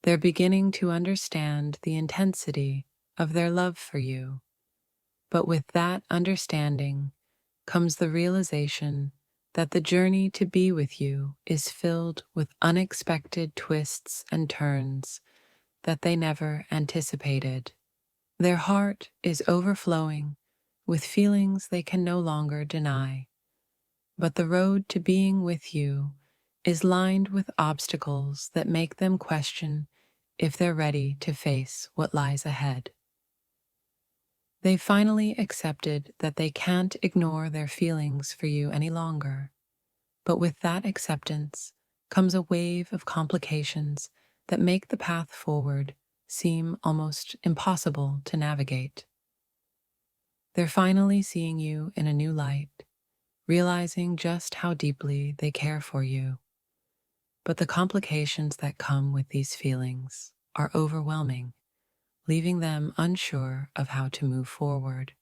They're beginning to understand the intensity of their love for you. But with that understanding comes the realization that the journey to be with you is filled with unexpected twists and turns that they never anticipated. Their heart is overflowing with feelings they can no longer deny, but the road to being with you is lined with obstacles that make them question if they're ready to face what lies ahead. They finally accepted that they can't ignore their feelings for you any longer, but with that acceptance comes a wave of complications that make the path forward seem almost impossible to navigate. They're finally seeing you in a new light, realizing just how deeply they care for you. But the complications that come with these feelings are overwhelming, leaving them unsure of how to move forward.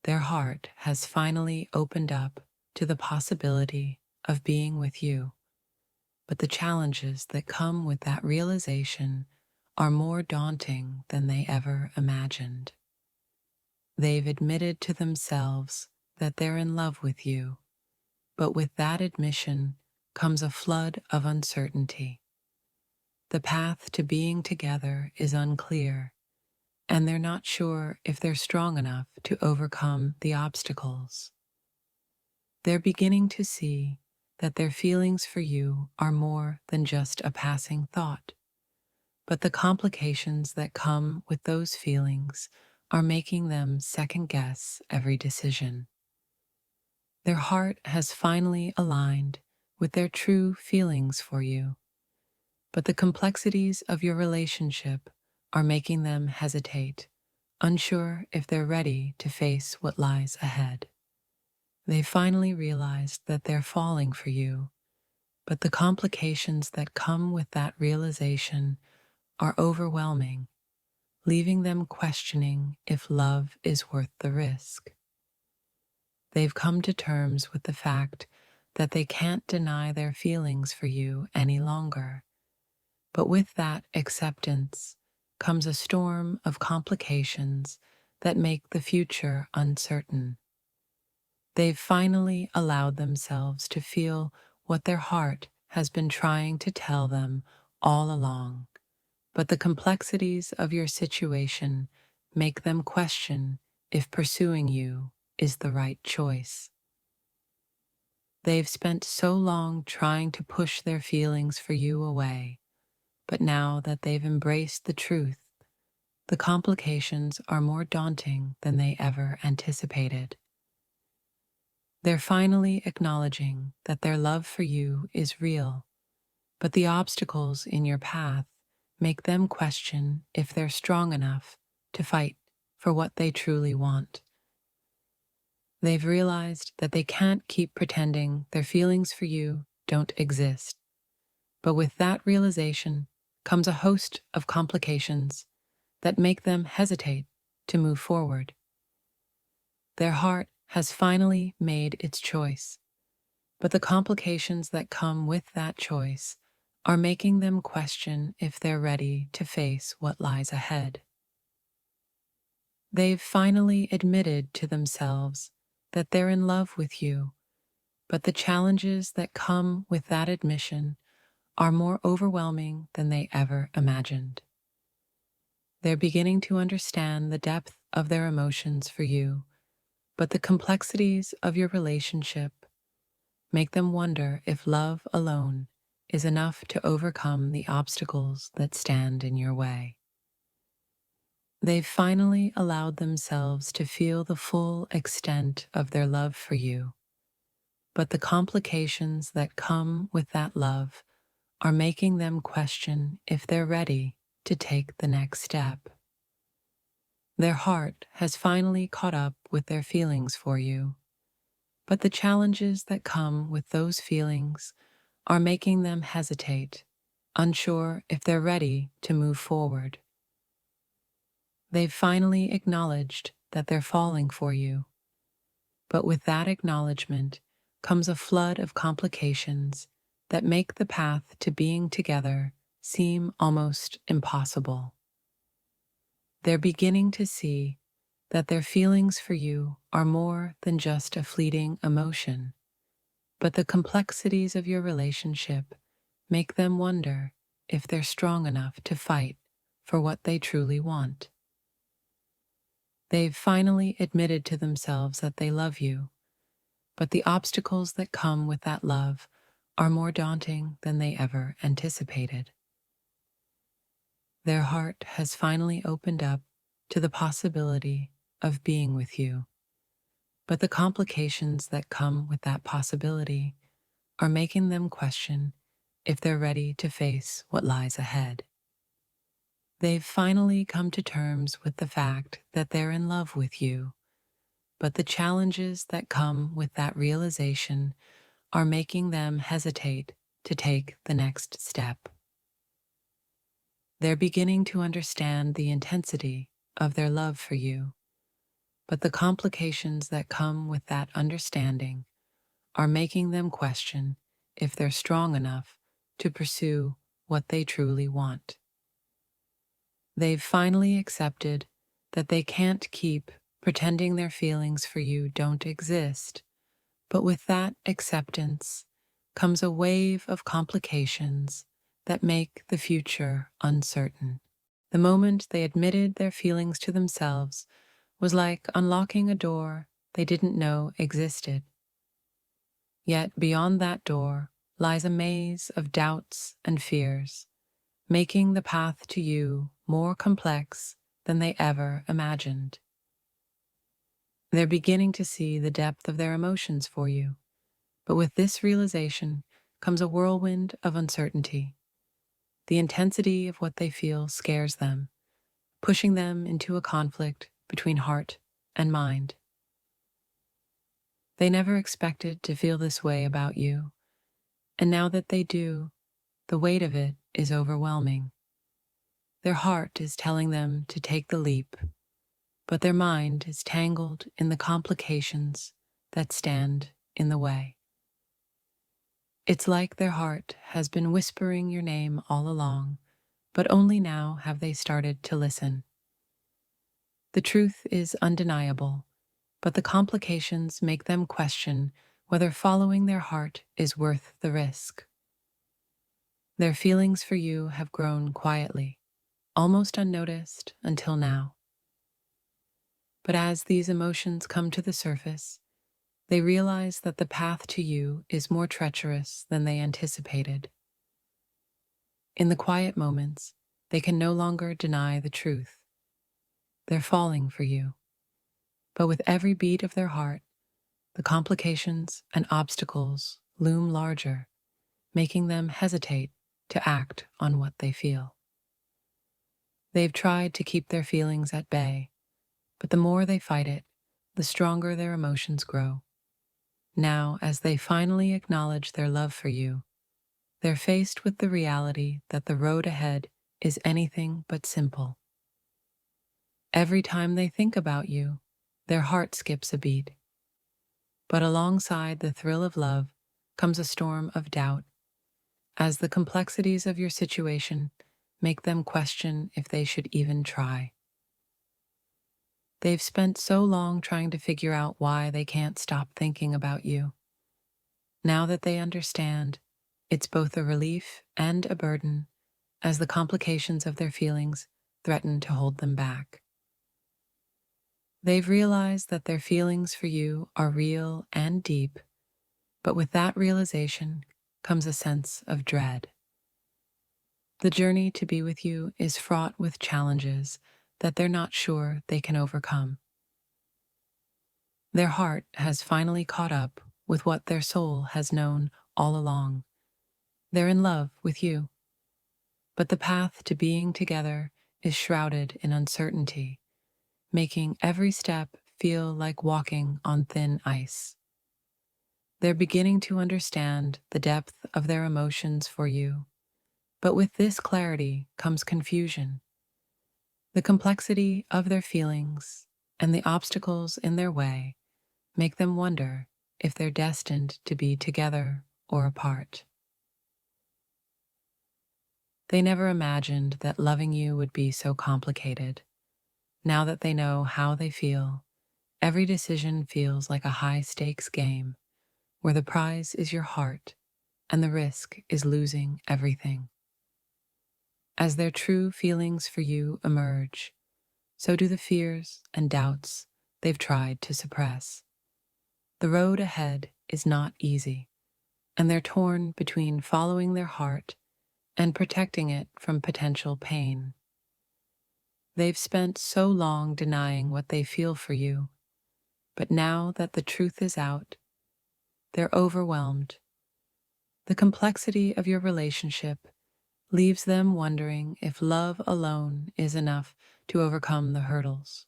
Their heart has finally opened up to the possibility of being with you, but the challenges that come with that realization are more daunting than they ever imagined. They've admitted to themselves that they're in love with you, but with that admission comes a flood of uncertainty. The path to being together is unclear, and they're not sure if they're strong enough to overcome the obstacles. They're beginning to see that their feelings for you are more than just a passing thought, but the complications that come with those feelings are making them second-guess every decision. Their heart has finally aligned with their true feelings for you, but the complexities of your relationship are making them hesitate, unsure if they're ready to face what lies ahead. They finally realized that they're falling for you, but the complications that come with that realization are overwhelming, leaving them questioning if love is worth the risk. They've come to terms with the fact that they can't deny their feelings for you any longer. But with that acceptance comes a storm of complications that make the future uncertain. They've finally allowed themselves to feel what their heart has been trying to tell them all along. But the complexities of your situation make them question if pursuing you is the right choice. They've spent so long trying to push their feelings for you away, but now that they've embraced the truth, the complications are more daunting than they ever anticipated. They're finally acknowledging that their love for you is real, but the obstacles in your path make them question if they're strong enough to fight for what they truly want. They've realized that they can't keep pretending their feelings for you don't exist. But with that realization comes a host of complications that make them hesitate to move forward. Their heart has finally made its choice, but the complications that come with that choice are making them question if they're ready to face what lies ahead. They've finally admitted to themselves that they're in love with you, but the challenges that come with that admission are more overwhelming than they ever imagined. They're beginning to understand the depth of their emotions for you, but the complexities of your relationship make them wonder if love alone is enough to overcome the obstacles that stand in your way. They've finally allowed themselves to feel the full extent of their love for you, but the complications that come with that love are making them question if they're ready to take the next step. Their heart has finally caught up with their feelings for you, but the challenges that come with those feelings are making them hesitate, unsure if they're ready to move forward. They've finally acknowledged that they're falling for you, but with that acknowledgement comes a flood of complications that make the path to being together seem almost impossible. They're beginning to see that their feelings for you are more than just a fleeting emotion, but the complexities of your relationship make them wonder if they're strong enough to fight for what they truly want. They've finally admitted to themselves that they love you, but the obstacles that come with that love are more daunting than they ever anticipated. Their heart has finally opened up to the possibility of being with you, but the complications that come with that possibility are making them question if they're ready to face what lies ahead. They've finally come to terms with the fact that they're in love with you, but the challenges that come with that realization are making them hesitate to take the next step. They're beginning to understand the intensity of their love for you, but the complications that come with that understanding are making them question if they're strong enough to pursue what they truly want. They've finally accepted that they can't keep pretending their feelings for you don't exist, but with that acceptance comes a wave of complications that make the future uncertain. The moment they admitted their feelings to themselves was like unlocking a door they didn't know existed. Yet beyond that door lies a maze of doubts and fears, making the path to you more complex than they ever imagined. They're beginning to see the depth of their emotions for you, but with this realization comes a whirlwind of uncertainty. The intensity of what they feel scares them, pushing them into a conflict between heart and mind. They never expected to feel this way about you, and now that they do, the weight of it is overwhelming. Their heart is telling them to take the leap, but their mind is tangled in the complications that stand in the way. It's like their heart has been whispering your name all along, but only now have they started to listen. The truth is undeniable, but the complications make them question whether following their heart is worth the risk. Their feelings for you have grown quietly, almost unnoticed until now. But as these emotions come to the surface, they realize that the path to you is more treacherous than they anticipated. In the quiet moments, they can no longer deny the truth. They're falling for you. But with every beat of their heart, the complications and obstacles loom larger, making them hesitate to act on what they feel. They've tried to keep their feelings at bay, but the more they fight it, the stronger their emotions grow. Now, as they finally acknowledge their love for you, they're faced with the reality that the road ahead is anything but simple. Every time they think about you, their heart skips a beat. But alongside the thrill of love comes a storm of doubt, as the complexities of your situation make them question if they should even try. They've spent so long trying to figure out why they can't stop thinking about you. Now that they understand, it's both a relief and a burden, as the complications of their feelings threaten to hold them back. They've realized that their feelings for you are real and deep, but with that realization comes a sense of dread. The journey to be with you is fraught with challenges that they're not sure they can overcome. Their heart has finally caught up with what their soul has known all along. They're in love with you, but the path to being together is shrouded in uncertainty, making every step feel like walking on thin ice. They're beginning to understand the depth of their emotions for you, but with this clarity comes confusion. The complexity of their feelings and the obstacles in their way make them wonder if they're destined to be together or apart. They never imagined that loving you would be so complicated. Now that they know how they feel, every decision feels like a high-stakes game where the prize is your heart and the risk is losing everything. As their true feelings for you emerge, so do the fears and doubts they've tried to suppress. The road ahead is not easy, and they're torn between following their heart and protecting it from potential pain. They've spent so long denying what they feel for you, but now that the truth is out, they're overwhelmed. The complexity of your relationship leaves them wondering if love alone is enough to overcome the hurdles.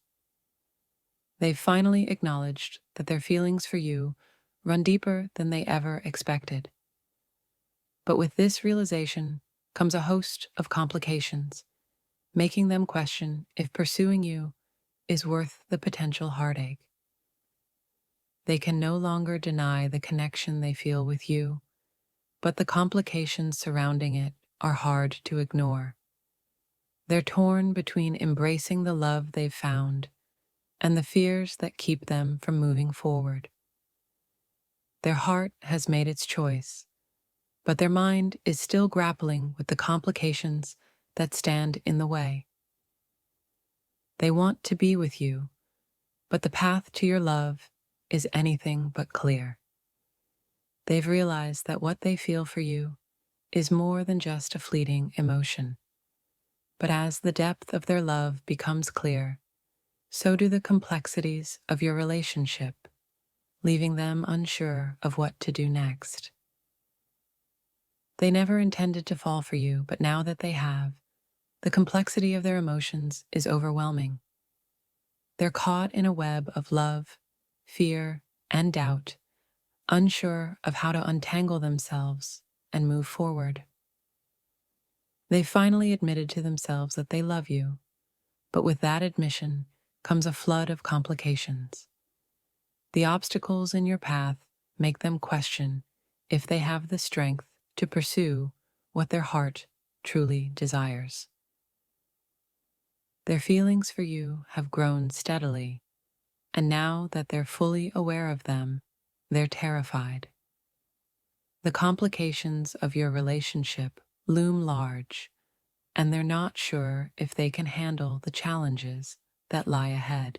They've finally acknowledged that their feelings for you run deeper than they ever expected. But with this realization comes a host of complications, making them question if pursuing you is worth the potential heartache. They can no longer deny the connection they feel with you, but the complications surrounding it are hard to ignore. They're torn between embracing the love they've found and the fears that keep them from moving forward. Their heart has made its choice, but their mind is still grappling with the complications that stand in the way. They want to be with you, but the path to your love is anything but clear. They've realized that what they feel for you is more than just a fleeting emotion. But as the depth of their love becomes clear, so do the complexities of your relationship, leaving them unsure of what to do next. They never intended to fall for you, but now that they have, the complexity of their emotions is overwhelming. They're caught in a web of love, fear, and doubt, unsure of how to untangle themselves and move forward. They finally admitted to themselves that they love you, but with that admission comes a flood of complications. The obstacles in your path make them question if they have the strength to pursue what their heart truly desires. Their feelings for you have grown steadily, and now that they're fully aware of them, they're terrified. The complications of your relationship loom large, and they're not sure if they can handle the challenges that lie ahead.